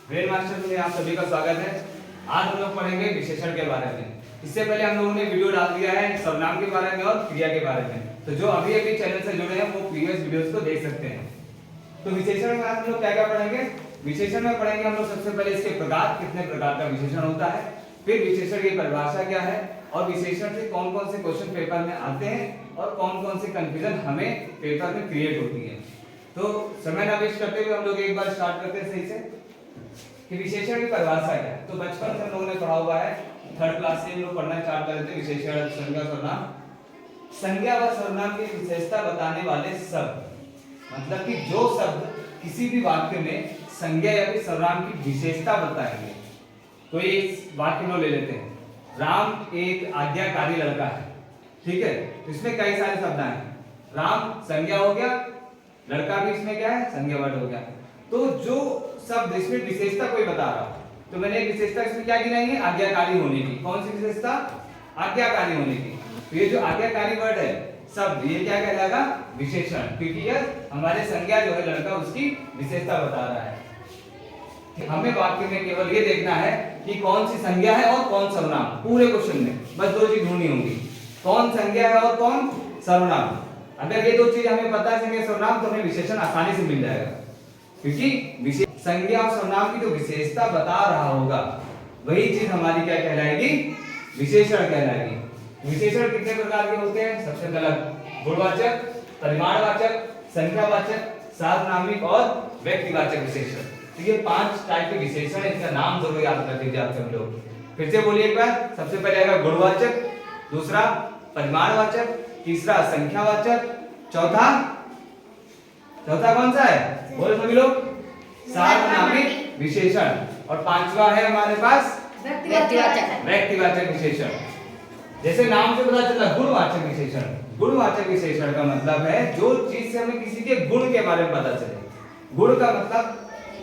Brain master में आप सभी का स्वागत है। आज हम लोग पढ़ेंगे विशेषण के बारे में। इससे पहले हम लोगों ने वीडियो डाल दिया है सर्वनाम के बारे में और क्रिया के बारे में, तो जो अभी अभी चैनल से जुड़े हैं वो प्रीवियस वीडियोस को देख सकते हैं। तो विशेषण में हम लोग क्या क्या पढ़ेंगे? विशेषण में पढ़ेंगे हम लोग सबसे पहले इसके प्रकार, कितने प्रकार का विशेषण होता है, फिर विशेषण की परिभाषा क्या है और विशेषण से कौन कौन से क्वेश्चन पेपर में आते हैं और कौन कौन से कंफ्यूजन हमें पेपर में क्रिएट होती है। तो समय ना वेस्ट करते हुए हम लोग एक बार स्टार्ट करते हैं सही से कि विशेषण की परिभाषा क्या है। तो बचपन से हम लोगों ने पढ़ा हुआ है, थर्ड क्लास से हम लोग पढ़ना स्टार्ट कर देते हैं विशेषण, संज्ञा, सर्वनाम। संज्ञा व सर्वनाम की विशेषता बताने वाले शब्द, मतलब कि जो शब्द किसी भी वाक्य में संज्ञा या फिर सर्वनाम की विशेषता बताएंगे। कोई एक वाक्य में ले लेते हैं, राम एक आज्ञाकारी लड़का है, ठीक है। इसमें कई सारे शब्द आए, राम संज्ञा हो गया, लड़का भी इसमें क्या है, संज्ञा वर्ड हो गया। तो जो शब्द इसमें विशेषता कोई बता रहा हो, तो मैंने एक विशेषता इसमें क्या गिनाई है, आज्ञाकारी होने की। कौन सी विशेषता? आज्ञाकारी होने की। तो ये जो आज्ञाकारी वर्ड है शब्द, ये क्या कहलाएगा? विशेषण, क्योंकि यह हमारे संज्ञा जो है लड़का, उसकी विशेषता बता रहा है। हमें वाक्य में केवल ये देखना है कि कौन सी संज्ञा है और कौन सर्वनाम। पूरे क्वेश्चन में बस दो चीज ढूंढनी होंगी, कौन संज्ञा है और कौन सर्वनाम। अगर ये दो चीज हमें पता है, संज्ञा सर्वनाम, तो हमें विशेषण आसानी से मिल जाएगा, क्योंकि संज्ञा और सर्वनाम की जो विशेषता बता रहा होगा वही चीज हमारी क्या कहलाएगी? विशेषण कहलाएगी। विशेषण कितने प्रकार के होते हैं? सबसे पहला गुणवाचक, परिमाणवाचक, संख्यावाचक, सार्वनामिक और व्यक्तिवाचक विशेषण। तो ये 5 टाइप के विशेषण है, इनका नाम जरूर याद रख लीजिए आप सब लोग। फिर से बोलिए एक बार। सबसे पहले आएगा गुणवाचक, दूसरा परिमाणवाचक, तीसरा संख्यावाचक, चौथा कौन सा है? बोलो सभी लोग। सार्वनामिक विशेषण, और पांचवा है हमारे पास व्यक्तिवाचक विशेषण। जैसे नाम से पता चला, गुणवाचक विशेषण। गुणवाचक विशेषण का मतलब है जो चीज से हमें किसी के गुण के बारे में पता चले। गुण का मतलब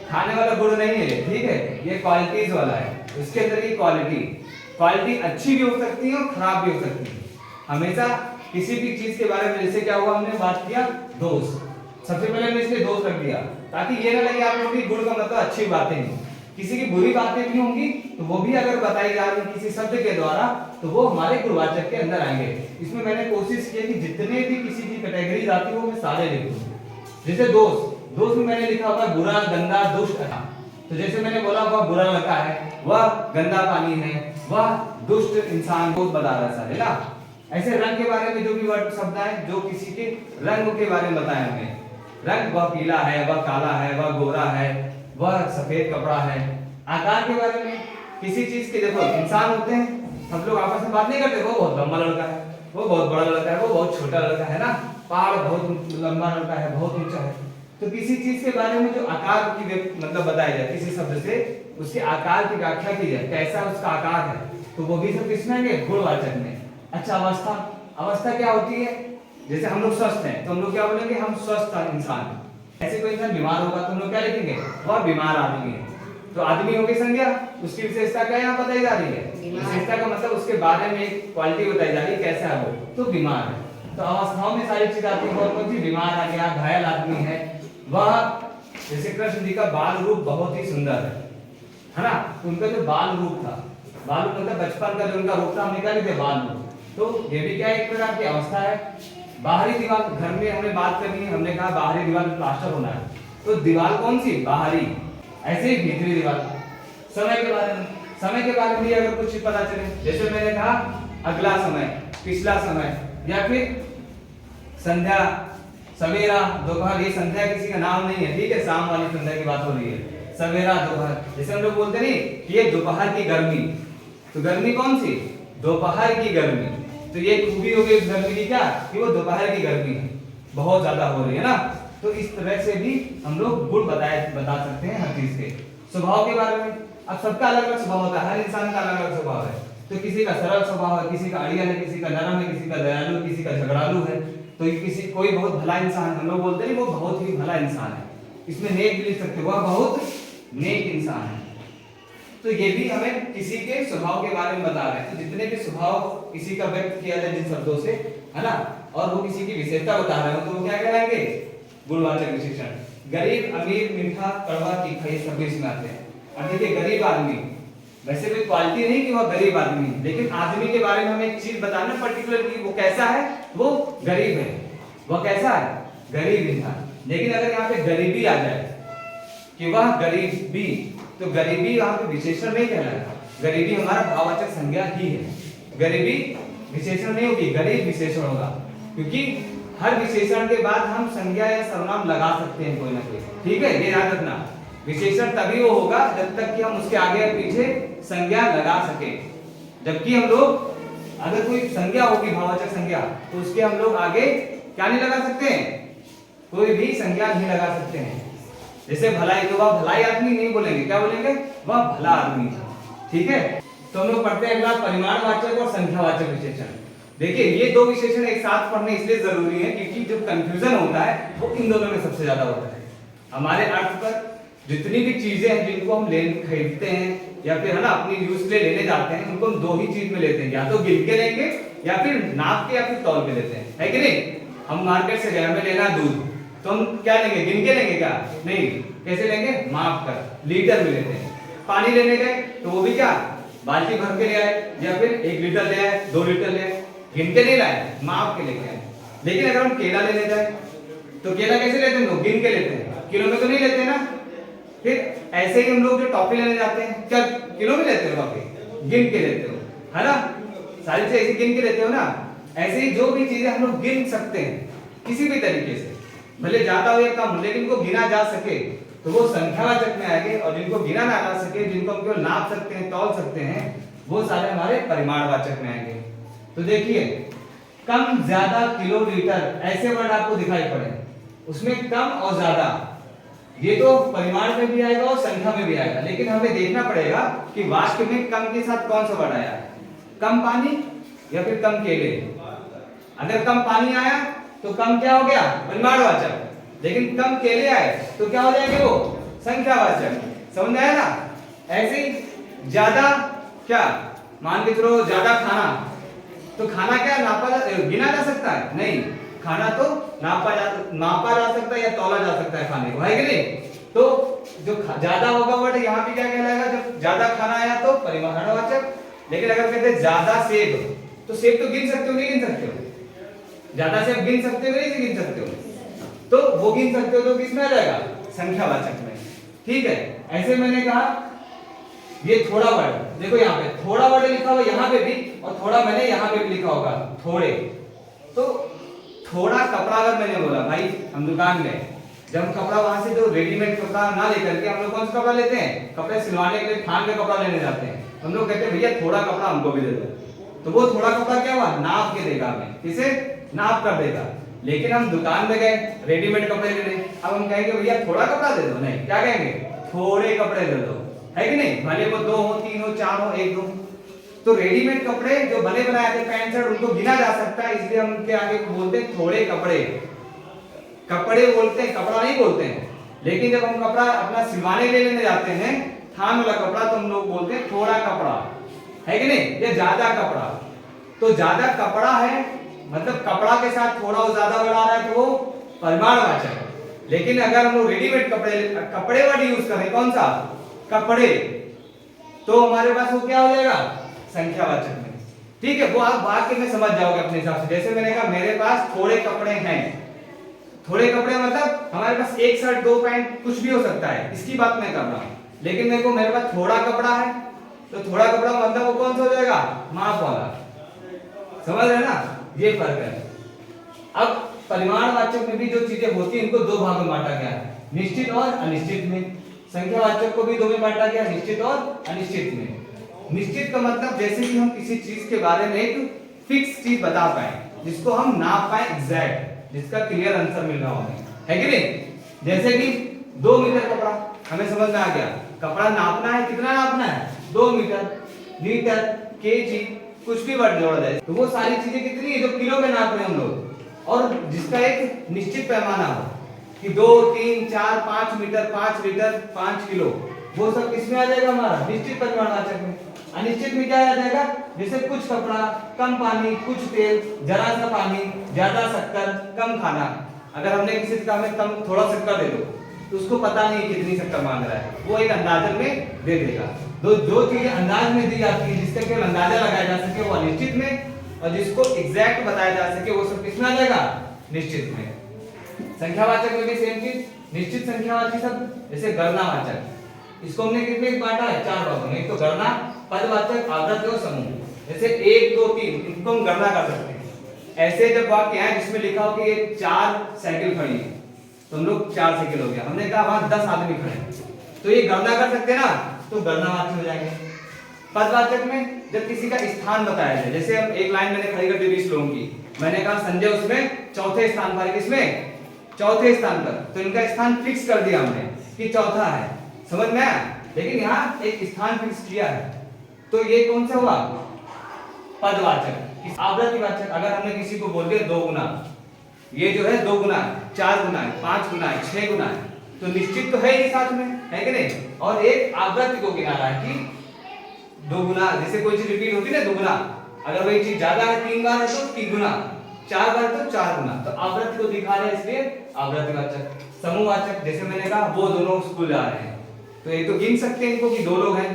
खाने वाला गुण नहीं है, ठीक है, ये क्वालिटीज वाला है। उसके अंदर की क्वालिटी अच्छी भी हो सकती है और खराब भी हो सकती है। हमेशा किसी भी चीज के बारे में, जैसे क्या हुआ, हमने बात किया दोष, सबसे पहले हमने इसलिए दोष रख दिया ताकि ये ना लगे आप लोगों की गुण का मतलब अच्छी बातें हैं। किसी की बुरी बातें भी होंगी तो वो भी अगर बताई जा रही किसी शब्द के द्वारा, तो वो हमारे गुणवाचक के अंदर आएंगे। इसमें मैंने कोशिश की कि जितने भी किसी की कैटेगरीज आती है वो मैं सारे लिखूं। जैसे दोष में मैंने लिखा हुआ बुरा, गंदा, दुष्ट। तो जैसे मैंने बोला वह बुरा लड़का है, वह गंदा पानी है, वह दुष्ट इंसान को बता रहा है सारे ना। ऐसे रंग के बारे में जो भी वर्ड शब्द आए, जो किसी के रंग के बारे में बताया हमने, रंग वह पीला है, वह काला है, वह गोरा है, वह सफेद कपड़ा है। आकार के बारे में किसी चीज के, देखो इंसान होते हैं, हम लोग आपस में बात नहीं करते, वो बहुत लंबा लड़का है, वो बहुत बड़ा लड़का है, वो बहुत छोटा लड़का है ना, पहाड़ बहुत लंबा लड़का है, बहुत ऊंचा है। तो किसी चीज के बारे में जो आकार की मतलब बताया जाए, किसी शब्द से उसके आकार की व्याख्या की जाए, कैसा उसका आकार है, तो वो भी सब किसमें आएंगे? गुणवाचक में। अच्छा, अवस्था क्या होती है? जैसे हम लोग स्वस्थ हैं तो हम लोग क्या बोलेंगे? हम स्वस्थ इंसान। ऐसे कोई इंसान बीमार होगा तो हम लोग क्या लिखेंगे? वह बीमार आदमी है। तो आदमी हो गई संज्ञा, उसकी विशेषता क्या यहाँ बताई जा रही है? विशेषता का मतलब उसके बारे में एक क्वालिटी बताई जा रही है, कैसा है वो, तो बीमार है। तो अवस्थाओं में सारी चीज आती है, कौन सी? बीमार आ गया, घायल आदमी है, वह, जैसे कृष्ण जी का बाल रूप बहुत ही सुंदर है ना, उनका जो बाल रूप था, बाल रूप मतलब बचपन का जो उनका रूप था, हमने क्या लिखे? बाल रूप। तो ये भी क्या एक प्रकार की अवस्था है। बाहरी दीवार, घर में हमें बात करनी है, हमने कहा बाहरी दीवार में प्लास्टर होना है, तो दीवार कौन सी? बाहरी। ऐसे ही भीतरी दीवार। समय के बारे में भी अगर कुछ पता चले, जैसे मैंने कहा अगला समय, पिछला समय, या फिर संध्या, सवेरा, दोपहर। ये संध्या किसी का नाम नहीं है, ठीक है, शाम वाली संध्या की बात हो रही है। सवेरा, दोपहर, जैसे हम लोग बोलते नहीं कि ये दोपहर की गर्मी, तो गर्मी कौन सी? दोपहर की गर्मी। तो ये खूबी हो गई उस गर्मी की क्या, कि वो दोपहर की गर्मी है, बहुत ज्यादा हो रही है ना। तो इस तरह से भी हम लोग गुण बता सकते हैं हर चीज के। स्वभाव के बारे में, अब सबका अलग अलग स्वभाव होता है, हर इंसान का अलग अलग स्वभाव है। तो किसी का सरल स्वभाव है, किसी का अड़ियल है, किसी का नरम है, किसी का दयालु, किसी का झगड़ालू है। तो कोई बहुत भला इंसान है, हम लोग बोलते हैं वो बहुत ही भला इंसान है, इसमें नेक भी लिख सकते, वह बहुत नेक इंसान है। तो ये भी हमें किसी के स्वभाव के बारे में बता रहे हैं। तो जितने भी स्वभाव किसी का व्यक्त किया जाए जिन शब्दों से, है ना, और वो किसी की विशेषता बता रहे हो, तो वो क्या कहलाएंगे? गुणवाचक विशेषण। गरीब, अमीर, मीठा, कड़वा, तीखा, ये सब इसमें आते हैं। अब देखिए गरीब आदमी, वैसे कोई क्वालिटी नहीं कि वह गरीब आदमी है, लेकिन आदमी के बारे में हमें एक चीज बताना पर्टिकुलर कि वो कैसा है, वो गरीब है। वह कैसा है? गरीब इंसान। लेकिन अगर यहाँ पे गरीबी आ जाए कि वह गरीबी, तो गरीबी यहाँ पे विशेषण नहीं कहलाएगा, गरीबी हमारा भाववाचक संज्ञा ही है। गरीबी विशेषण नहीं होगी, गरीब विशेषण होगा, क्योंकि हर विशेषण के बाद हम संज्ञा या सर्वनाम लगा सकते हैं कोई ना कोई, ठीक है, ये याद रखना। विशेषण तभी वो होगा जब तक कि हम उसके आगे और पीछे संज्ञा लगा सके। जबकि हम लोग अगर कोई संज्ञा होगी भाववाचक संज्ञा, तो उसके हम लोग आगे क्या नहीं लगा सकते हैं, कोई भी संज्ञा नहीं लगा सकते हैं। जैसे भलाई, तो वह भलाई आदमी नहीं बोलेंगे, क्या बोलेंगे? वह भला आदमी, ठीक है। तो हम लोग पढ़ते हैं अगला परिमाणवाचक और संख्यावाचक विशेषण। देखिए ये दो विशेषण एक साथ पढ़ने इसलिए जरूरी है क्योंकि जो कंफ्यूजन होता है वो इन दोनों में सबसे ज्यादा होता है। हमारे अर्थ पर जितनी भी चीजें हैं जिनको हम खरीदते हैं या फिर है ना अपनी यूज के लिए लेने जाते हैं, उनको हम दो ही चीज में लेते हैं, या तो गिन के लेंगे या फिर नाप के या फिर तौल के लेते हैं, है कि नहीं। हम मार्केट से गए, हमें लेना दूध, तो हम क्या लेंगे? गिन के लेंगे क्या? नहीं, कैसे लेंगे? माप कर, लीटर में लेते हैं। पानी लेने गए तो वो भी क्या बाल्टी भर के ले आए, या फिर 1 लीटर ले आए, 2 लीटर ले आए, गिन के नहीं लाए, माप के लेके आए। लेकिन अगर हम केला लेने जाए तो केला कैसे लेते हैं? लोग गिन के लेते हैं, किलो में तो नहीं लेते ना। फिर ऐसे ही हम लोग जो टॉफी लेने जाते हैं, क्या किलो में लेते हो टॉफी? गिन के लेते हो, है ना। सारी चीजें ऐसे गिन के लेते हो ना। ऐसे ही जो भी चीजें हम लोग गिन सकते हैं किसी भी तरीके से, भले ज्यादा हो या कम हो, लेकिन को गिना जा सके तो वो संख्यावाचक में आएंगे, और जिनको गिना ना जा सके, जिनको हम केवल नाप सकते हैं, तौल सकते हैं, वो सारे हमारे परिमाणवाचक में आएंगे। तो देखिए कम, ज्यादा, किलो, लीटर, ऐसे वर्ड आपको दिखाई पड़े, उसमें कम और ज्यादा ये तो परिमाण में भी आएगा और संख्या में भी आएगा, लेकिन हमें देखना पड़ेगा कि वाक्य में कम के साथ कौन सा वर्ड आया, कम पानी या फिर कम केले। अगर कम पानी आया तो कम क्या हो गया? परिमाणवाचक। लेकिन कम केले आए तो क्या हो जाएंगे? वो संख्यावाचक। समझ में आया ना। ऐसे ही ज्यादा, क्या मान के चलो ज्यादा खाना, तो खाना क्या गिना जा सकता है? नहीं, खाना तो नापा जा सकता है या तौला जा सकता है खाने को, है कि नहीं। तो जो ज्यादा होगा वर्ड यहाँ पे क्या कहलाएगा? जब ज्यादा खाना आया तो परिमाणवाचक। लेकिन अगर कहते हैं ज्यादा सेब, तो सेब तो गिन सकते हो, नहीं गिन सकते हो? ज्यादा सेब गिन सकते हो, नहीं गिन सकते हो? तो वो गिन सकते हो तो किसमें आ जाएगा? संख्यावाचक में, ठीक है। ऐसे मैंने कहा ये थोड़ा वर्ड, देखो यहाँ पे थोड़ा वर्ड लिखा हुआ यहाँ पे भी, और थोड़ा मैंने यहाँ पे भी लिखा होगा, थोड़े। तो थोड़ा कपड़ा अगर मैंने बोला, भाई हम दुकान गए, जब हम कपड़ा वहां से जो रेडीमेड कपड़ा ना लेकर के हम लोग कौन सा कपड़ा लेते हैं? कपड़े सिलवाने के लिए थान का कपड़ा लेने जाते हैं, हम लोग कहते हैं भैया थोड़ा कपड़ा हमको भी दे दो। तो वो थोड़ा कपड़ा क्या हुआ? नाप के देगा हमें, किसे? नाप कर देगा। लेकिन हम दुकान में गए रेडीमेड कपड़े लेने, अब हम कहेंगे भैया थोड़ा कपड़ा दे दो, नहीं, क्या कहेंगे? थोड़े कपड़े दे दो, है कि नहीं। भले वो 2 हो, 3 हो, 4 हो, 1 2। तो रेडीमेड कपड़े जो बने बनाए थे पैंट शर्ट, उनको गिना जा सकता है, इसलिए हम उनके आगे बोलते हैं थोड़े कपड़े। कपड़े बोलते हैं, कपड़ा नहीं बोलते हैं। लेकिन जब हम कपड़ा अपना सिलवाने के लिए लेने जाते हैं, थान वाला कपड़ा, तो हम लोग बोलते हैं थोड़ा कपड़ा, है कि नहीं, या ज्यादा कपड़ा। तो ज्यादा कपड़ा है मतलब कपड़ा के साथ थोड़ा और ज्यादा बढ़ा रहा है तो वो परिमाणवाचक। लेकिन अगर हम लोग रेडीमेड कपड़े वर्ड यूज करें, कौन सा? कपड़े, तो हमारे पास वो क्या हो जाएगा? संख्यावाचक में, ठीक है। वो आप वाक्य में समझ जाओगे अपने हिसाब से। जैसे मैंने कहा मेरे पास थोड़े कपड़े हैं, थोड़े कपड़े मतलब हमारे पास 1 शर्ट 2 पैंट कुछ भी हो सकता है, इसकी बात मैं कर रहा हूं। लेकिन देखो मेरे पास थोड़ा कपड़ा है, तो थोड़ा कपड़ा मतलब वो कौन सा हो जाएगा? माप वाला। समझ रहे ना, ये फर्क है। अब परिमाणवाचक में भी जो चीजें होती हैं इनको 2 भागों में बांटा गया है, निश्चित और अनिश्चित में। संख्यावाचक को भी 2 में बांटा गया, निश्चित और अनिश्चित में। निश्चित का मतलब जैसे कि हम किसी चीज के बारे में एक फिक्स चीज बता पाए, जिसको हम नाप पाए एग्जैक्ट, जिसका क्लियर आंसर मिल रहा हो, है कि नहीं। जैसे कि 2 मीटर कपड़ा, हमें समझ में आ गया, कपड़ा नापना है, कितना नापना है? 2 मीटर, लीटर, केजी, कुछ भी वर्ड जोड़ा जाए तो वो सारी चीजें कितनी है जो किलो में नाप रहे हैं हम लोग, और जिसका एक निश्चित पैमाना हो कि 2 3 4 5 मीटर, 5 लीटर, 5 किलो, वो सब किसमें आ जाएगा? हमारा निश्चित परिमाणवाचक में। अनिश्चित में क्या आ जाएगा? जैसे कुछ कपड़ा, कम पानी, कुछ तेल, जरा सा पानी, ज्यादा शक्कर, कम खाना। अगर हमने किसी से कहा हमें कम थोड़ा शक्कर दे दो, तो उसको पता नहीं कितनी शक्कर मांग रहा है, वो एक अंदाजन में दे देगा। तो जो चीजें अंदाज में दी जाती है, जिसका केवल अंदाजा लगाया जा सके वो अनिश्चित में, और जिसको एग्जैक्ट बताया जा सके वो सब किसमें आ जाएगा, निश्चित में। संख्यावाचक में भी सेम चीज, निश्चित संख्यावाची शब्द जैसे गणनावाचक, इसको हमने कितने बांटा है, 4 भागों में। एक तो गणना, पदवाचक, आवर्त और समूह। जैसे 1 2 3 इनको हम गणना कर सकते हैं। ऐसे जब वाक्य है जिसमें लिखा हो कि ये 4 साइकिल खड़ी है, तो हम लोग 4 साइकिल हो गया, हमने कहा वहां 10 आदमी खड़े हैं, तो ये गणना कर सकते हैं ना, तो गणनावाचक हो जाएंगे। पदवाचक में जब किसी का स्थान बताया जाए, जैसे हम एक लाइन मैंने खड़ी कर दी 20 लोगों की, मैंने कहा संजय उसमें चौथे स्थान पर है, किसमें, चौथे स्थान पर, तो इनका स्थान फिक्स कर दिया हमने कि चौथा है, समझ में आया। लेकिन यहाँ एक स्थान फिक्स किया है, तो ये कौन सा हुआ, पदवाचक। आवृत्तिवाचक, अगर हमने किसी को बोल दिया 2 गुना, ये जो है 2 गुना है, 4 गुना है, 5 गुना है, 6 गुना है, तो निश्चित तो है ही साथ में, है कि नहीं। और एक आवृत्ति को गिना रहा है कि 2 गुना, जैसे कोई चीज रिपीट होती है ना 2 गुना, अगर वही चीज ज्यादा है 3 बार है तो 3 गुना, 4 बार तो 4 गुना, तो आवृत्ति को दिखा रहा है, इसलिए आवृत्तिवाचक। समूहवाचक, जैसे मैंने कहा वो दोनों स्कूल जा रहे हैं, तो ये तो गिन सकते हैं इनको कि 2 लोग हैं,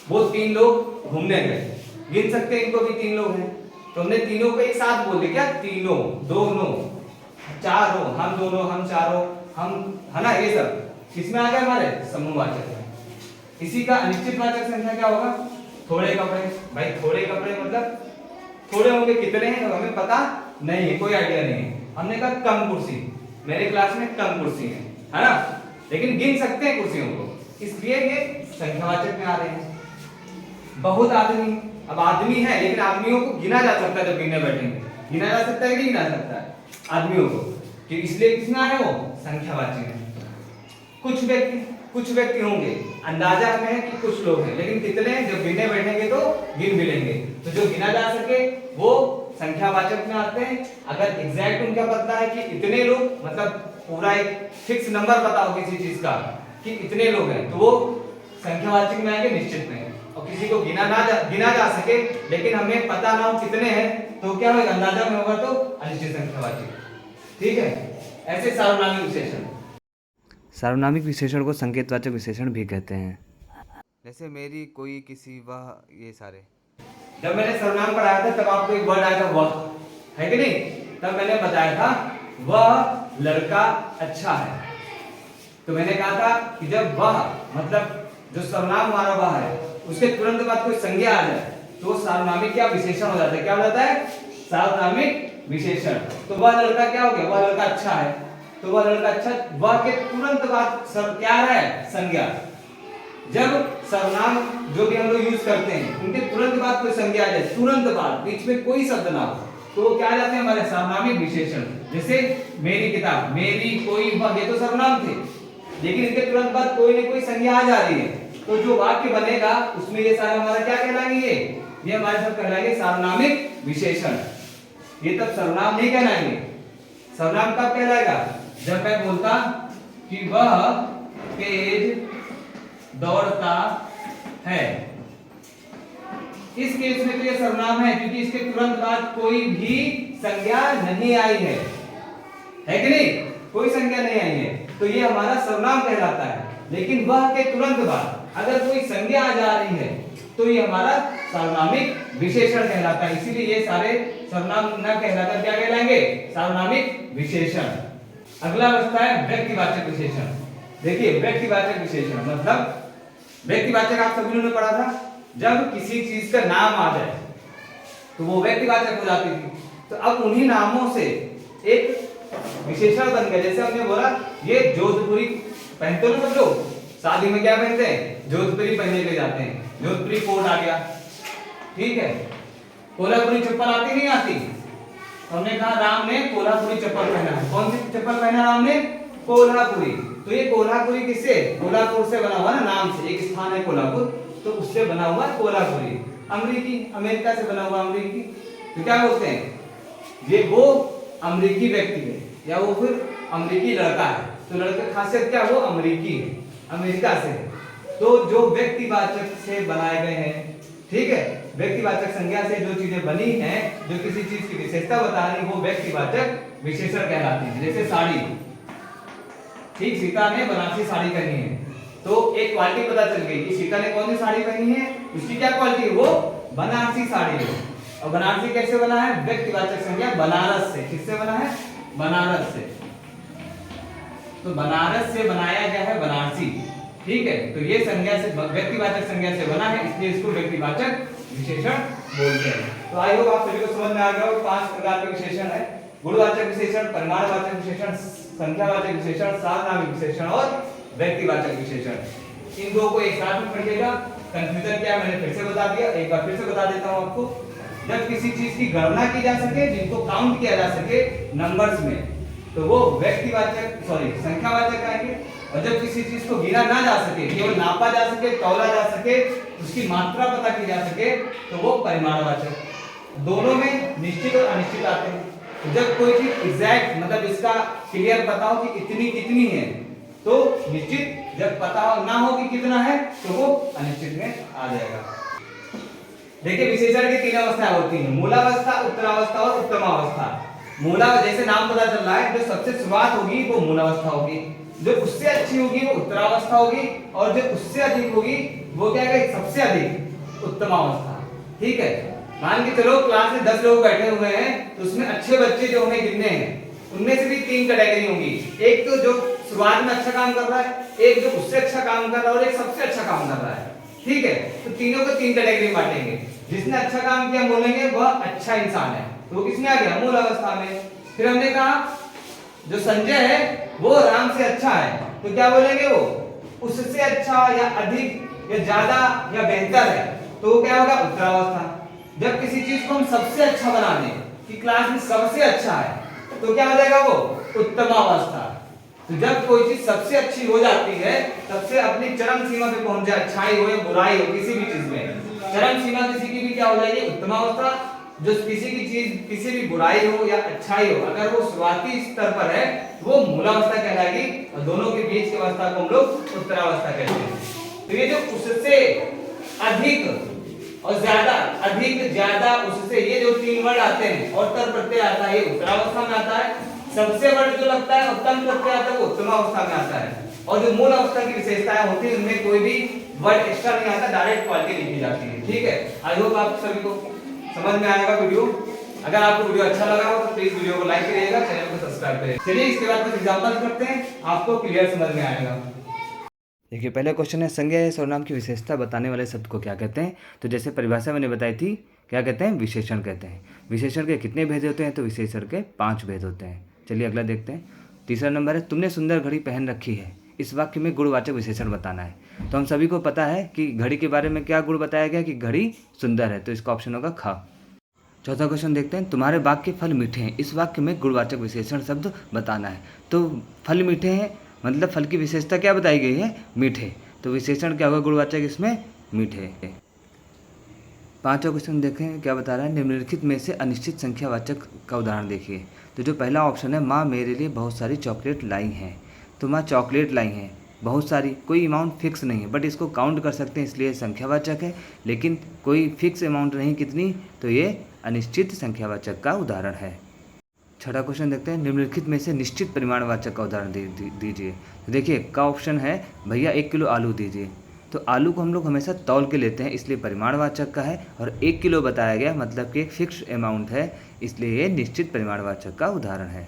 वो 3 लोग घूमने गए, गिन सकते हैं इनको कि 3 लोग हैं, तो हमने तीनों को एक साथ बोल दिया, क्या, तीनों, दोनों, चारों, हम दोनों, हम चारों, हम, है ना, ये सब किसमें आ गए, हमारे समूहवाचक में। इसी का अनिश्चितवाचक संख्या क्या होगा, थोड़े कपड़े। भाई थोड़े कपड़े मतलब थोड़े होंगे, कितने हैं तो हमें पता नहीं है, कोई आइडिया नहीं है। हमने कहा कम कुर्सी, मेरे क्लास में कम कुर्सी है ना, लेकिन गिन सकते हैं कुर्सियों को, इसलिए ये संख्यावाचक में आ रहे हैं। बहुत आदमी, अब आदमी है लेकिन आदमियों को गिना जा सकता है, जब गिनने बैठेंगे गिना जा सकता है कि नहीं गिना सकता है आदमियों को, कि इसलिए किसमें है वो, संख्यावाची में। कुछ व्यक्ति होंगे, अंदाजा में है कि कुछ लोग हैं, लेकिन कितने हैं, जब गिनने बैठेंगे तो गिन भी लेंगे, तो जो गिना जा सके वो संख्यावाचक में आते हैं। अगर एग्जैक्ट उनका पता है कि इतने लोग, मतलब पूरा एक फिक्स नंबर पता हो किसी चीज का कि इतने लोग हैं, तो वो संख्यावाचक में आएंगे, निश्चित में। और किसी को गिना जा सके लेकिन हमें पता ना हो कितने हैं, तो क्या होगा, अंदाजा में होगा तो अनिश्चित संख्यावाचक, ठीक है। ऐसे सार्वनामिक विशेषण, सार्वनामिक विशेषण को संकेतवाचक विशेषण भी कहते हैं। जैसे मेरी, कोई, किसी, वह, ये सारे। जब मैंने सर्वनाम पढ़ाया था तब आपको एक वर्ड आया था वह, है कि नहीं, तब मैंने बताया था वह लड़का अच्छा है, तो मैंने कहा था कि जब वह, मतलब जो सर्वनाम हमारा वह है, उसके तुरंत बाद कोई संज्ञा आ जाए तो सार्वनामिक क्या विशेषण हो जाता है, क्या हो जाता है, सार्वनामिक विशेषण। तो वह लड़का क्या हो गया, वह लड़का अच्छा है, तो वह लड़का अच्छा, वह के तुरंत बाद क्या आ रहा है, संज्ञा। जब सर्वनाम जो भी हम लोग यूज करते हैं उनके तुरंत बाद कोई संज्ञा आ जाए, तुरंत बाद, बीच में कोई शब्द ना हो, तो क्या आ जाते हैं हमारे सार्वनामिक विशेषण। जैसे मेरी किताब, मेरी, कोई, वह, ये तो सर्वनाम थे, लेकिन इनके तुरंत बाद कोई न कोई संज्ञा आ जा रही है, तो जो वाक्य बनेगा उसमें ये सारा हमारा क्या कहलाएंगे, ये हमारे सब कहलाएंगे सार्वनामिक विशेषण। ये तब सर्वनाम नहीं कहलाएंगे। सर्वनाम कब कहलाएगा, जब मैं बोलता कि वह तेज दौड़ता है, इस केस में तो ये सर्वनाम है, क्योंकि इसके तुरंत बाद कोई भी संज्ञा नहीं आई है कि नहीं, कोई संज्ञा नहीं आई है, तो ये हमारा सर्वनाम कहलाता है। लेकिन वह के तुरंत बाद अगर कोई संज्ञा आ जा रही है तो ये हमारा सार्वनामिक विशेषण कहलाता है। इसीलिए ये सारे सर्वनाम न कहलाकर क्या कहलाएंगे, सार्वनामिक विशेषण। अगला बचता है व्यक्तिवाचक विशेषण। देखिए व्यक्तिवाचक विशेषण मतलब, व्यक्तिवाचक आप सभी ने पढ़ा था, जब किसी चीज का नाम आ जाए तो वो व्यक्तिवाचक हो जाती थी, तो अब उन्हीं नामों से एक विशेषण बन गया। जैसे हमने बोला ये जोधपुरी पहनते हो ना सब लोग, शादी में क्या पहनते हैं, जोधपुरी पहनने के जाते हैं, जोधपुरी कोट आ गया, ठीक है। कोल्हापुरी चप्पल आती नहीं आती, हमने कहा राम ने कोल्हापुरी चप्पल पहना है। कौन सी चप्पल पहना राम ने, कोल्हापुरी। तो ये कोल्हापुरी किससे, कोल्हापुर से बना हुआ ना, नाम से, एक स्थान है कोल्हापुर, तो उससे बना हुआ कोल्हापुरी। अमेरिकी, अमेरिका से बना हुआ अमेरिकी, तो क्या बोलते हैं, ये वो अमेरिकी व्यक्ति है या वो फिर अमेरिकी लड़का है, तो लड़के की खासियत क्या, वो अमेरिकी है, अमेरिका से है। तो जो व्यक्तिवाचक से बनाए गए हैं, ठीक है, व्यक्तिवाचक संज्ञा से जो चीजें बनी हैं, जो किसी चीज की विशेषता बता रही, वो व्यक्तिवाचक विशेषण कहलाती है। जैसे साड़ी, ठीक, सीता ने बनारसी साड़ी पहनी है, तो एक क्वालिटी पता चल गई कि सीता ने कौन सी साड़ी पहनी है, उसकी क्या क्वालिटी है, वो बनारसी साड़ी है। और बनारसी कैसे बना है, व्यक्तिवाचक संज्ञा बनारस से। किससे बना है, बनारस से। तो बनारस से बनाया गया है बनारसी, ठीक है। तो ये संज्ञा से, व्यक्तिवाचक संज्ञा से बना है, इसलिए इसको व्यक्तिवाचक विशेषण बोलते हैं। तो आई होप आप सभी को समझ में आ गया हो। 5 प्रकार के विशेषण है, गुणवाचक विशेषण, परिमाणवाचक विशेषण, संख्यावाचक विशेषण, सार्वनामिक विशेषण और व्यक्तिवाचक विशेषण। इन दो को एक साथ में पढ़िएगा। कंफ्यूजन क्या मैंने फिर से बता दिया, एक बार फिर से बता देता हूं आपको। जब किसी चीज की गणना की जा सके, जिनको काउंट किया जा सके नंबर्स में, तो वो व्यक्तिवाचक संख्यावाचक आएंगे। और जब किसी चीज को गिना ना जा सके, केवल नापा जा सके, तौला जा सके, उसकी मात्रा पता की जा सके, तो वो परिमाणवाचक। दोनों में निश्चित और अनिश्चित आते हैं। तो जब कोई चीज एग्जैक्ट, मतलब इसका क्लियर पता हो कि इतनी कितनी है, तो निश्चित। जब पता ना हो कि कितना है, तो वो अनिश्चित में आ जाएगा। देखिए, विशेषण की 3 अवस्थाएं होती हैं, मूलावस्था, उत्तरावस्था और उत्तमावस्था। मूला, जैसे नाम पता चल रहा है, जो सबसे शुरुआत होगी वो मूलावस्था होगी, जो उससे अच्छी होगी वो उत्तरावस्था होगी, और जो उससे अधिक होगी वो क्या है, सबसे अधिक उत्तमावस्था। ठीक है, मान के चलो क्लास में 10 लोग बैठे हुए हैं, तो उसमें अच्छे बच्चे जो हमें गिनने हैं, उनमें से भी 3 कैटेगरी होंगी। एक तो जो शुरुआत में अच्छा काम कर रहा है, एक जो उससे अच्छा काम कर रहा है, और एक सबसे अच्छा काम कर रहा है। ठीक है, तो तीनों को 3 कैटेगरी में बांटेंगे। जिसने अच्छा काम किया बोलेंगे वह अच्छा इंसान है, तो वो किसमें आ गया, मूल अवस्था में। फिर हमने कहा जो संजय है वो राम से अच्छा है, तो क्या बोलेंगे, वो उससे अच्छा या अधिक या ज्यादा या बेहतर है, तो वो क्या होगा, उत्तरावस्था। जब किसी चीज को हम सबसे अच्छा बना दें कि क्लास में सबसे अच्छा है, तो क्या हो जाएगा, वो उत्तमावस्था। तो जब कोई चीज सबसे अच्छी हो जाती है, सबसे अपनी चरम सीमा पे पहुंच जाए, अच्छाई हो या बुराई हो, किसी भी चीज में चरम सीमा किसी की भी क्या हो जाएगी, उत्तमावस्था। जो किसी की चीज, किसी भी बुराई हो या अच्छाई हो, अगर वो शुरुआती स्तर पर है, वो मूलावस्था कहलाएगी, और दोनों के बीच की अवस्था को हम लोग उत्तरावस्था कहते हैं। तो ये जो उससे अधिक और ज्यादा, अधिक, ज्यादा, उससे, ये जो 3 वर्ड आते हैं और तर प्रत्यय आता है, ये उत्तरावस्था में आता है। सबसे वर्ड जो लगता है, उत्तम प्रत्यय आता है, वो उत्तमावस्था में आता है। और जो मूल अवस्था की विशेषताएं होती है, उनमें कोई भी वर्ड एक्स्ट्रा नहीं आता, डायरेक्ट क्वालिटी लिखी जाती है। ठीक है, आई होप आप सभी को समझ में आएगा वीडियो। अगर आपको वीडियो अच्छा लगा हो तो प्लीज वीडियो को लाइक करिएगा, चैनल को सब्सक्राइब करिएगा। चलिए इसके बाद कुछ एग्जांपल करते हैं, आपको क्लियर समझ में आएगा। देखिए, पहला क्वेश्चन है, संज्ञा या सर्वनाम की विशेषता बताने वाले शब्द को क्या कहते हैं। तो जैसे परिभाषा मैंने बताई थी, क्या कहते हैं, विशेषण कहते हैं। विशेषण के कितने भेद होते हैं, तो विशेषण के 5 भेद होते हैं। चलिए अगला देखते हैं। तीसरा नंबर है, तुमने सुंदर घड़ी पहन रखी है। इस वाक्य में गुणवाचक विशेषण बताना है। तो हम सभी को पता है कि घड़ी के बारे में क्या गुण बताया गया, कि घड़ी सुंदर है, तो इसका ऑप्शन होगा ख। चौथा क्वेश्चन देखते हैं, तुम्हारे बाग के फल मीठे हैं। इस वाक्य में गुणवाचक विशेषण शब्द बताना है। तो फल मीठे हैं, मतलब फल की विशेषता क्या बताई गई है, मीठे, तो विशेषण क्या होगा गुणवाचक इसमें, मीठे। पांचवा क्वेश्चन देखें क्या बता रहा है, निम्नलिखित में से अनिश्चित संख्यावाचक का उदाहरण देखिए। तो जो पहला ऑप्शन है, माँ मेरे लिए बहुत सारी चॉकलेट लाई हैं। तो माँ चॉकलेट लाई हैं, बहुत सारी, कोई अमाउंट फिक्स नहीं है, बट इसको काउंट कर सकते हैं, इसलिए संख्यावाचक है। लेकिन कोई फिक्स अमाउंट नहीं कितनी, तो ये अनिश्चित संख्यावाचक का उदाहरण है। छठा क्वेश्चन देखते हैं, निम्नलिखित में से निश्चित परिमाणवाचक का उदाहरण दीजिए। तो देखिए का ऑप्शन है, भैया 1 किलो आलू दीजिए। तो आलू को हम लोग हमेशा तौल के लेते हैं, इसलिए परिमाणवाचक का है, और 1 किलो बताया गया मतलब कि एक फिक्स अमाउंट है, इसलिए ये निश्चित परिमाणवाचक का उदाहरण है।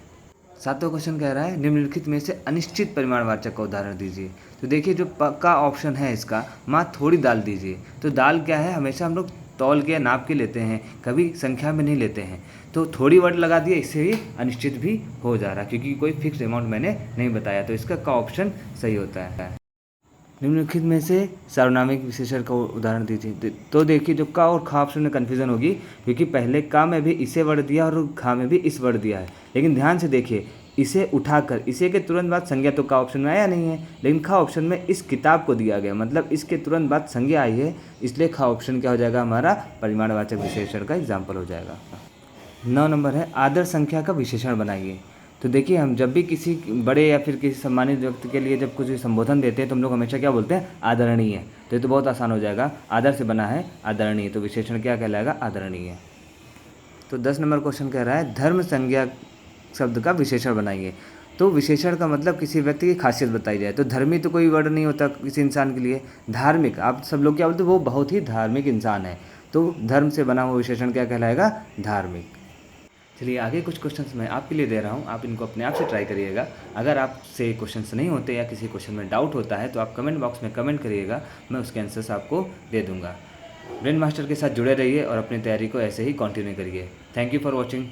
सातवां क्वेश्चन कह रहा है, निम्नलिखित में से अनिश्चित परिमाणवाचक का उदाहरण दीजिए। तो देखिए जो पक्का ऑप्शन है इसका, माँ थोड़ी दाल दीजिए। तो दाल क्या है, हमेशा हम लोग तौल के नाप के लेते हैं, कभी संख्या में नहीं लेते हैं। तो थोड़ी वर्ड लगा दिया, इससे ही अनिश्चित भी हो जा रहा है, क्योंकि कोई फिक्स अमाउंट मैंने नहीं बताया। तो इसका का ऑप्शन सही होता है। निम्नलिखित में से सार्वनामिक विशेषण का उदाहरण दीजिए। तो देखिए जो का और खा ऑप्शन में कन्फ्यूजन होगी, क्योंकि पहले का में भी इसे वर्ड दिया और खा में भी इस वर्ड दिया है। लेकिन ध्यान से देखिए, इसे उठाकर इसे के तुरंत बाद संज्ञा तो का ऑप्शन में आया नहीं है, लेकिन खा ऑप्शन में इस किताब को दिया गया, मतलब इसके तुरंत बाद संज्ञा आई है, इसलिए खा ऑप्शन क्या हो जाएगा, हमारा परिमाणवाचक विशेषण का एग्जाम्पल हो जाएगा। 9 नंबर है, आदर संख्या का विशेषण बनाइए। तो देखिए हम जब भी किसी बड़े या फिर किसी सम्मानित व्यक्ति के लिए जब कुछ संबोधन देते हैं, तो हम लोग हमेशा क्या बोलते हैं, आदरणीय। तो ये तो बहुत आसान हो जाएगा, आदर से बना है आदरणीय, तो विशेषण क्या कहलाएगा, आदरणीय। तो 10 नंबर क्वेश्चन कह रहा है, धर्म संज्ञा शब्द का विशेषण बनाइए। तो विशेषण का मतलब किसी व्यक्ति की खासियत बताई जाए। तो धर्मी तो कोई वर्ड नहीं होता किसी इंसान के लिए। धार्मिक, आप सब लोग क्या बोलते हो, वो बहुत ही धार्मिक इंसान है, तो धर्म से बना हुआ विशेषण क्या कहलाएगा, धार्मिक। चलिए आगे कुछ क्वेश्चंस मैं आपके लिए दे रहा हूँ, आप इनको अपने आप से ट्राई करिएगा। अगर आपसे क्वेश्चंस नहीं होते या किसी क्वेश्चन में डाउट होता है तो आप कमेंट बॉक्स में कमेंट करिएगा, मैं उसके आंसर्स आपको दे दूँगा। ब्रेन मास्टर के साथ जुड़े रहिए और अपनी तैयारी को ऐसे ही कंटिन्यू करिए। Thank you for watching.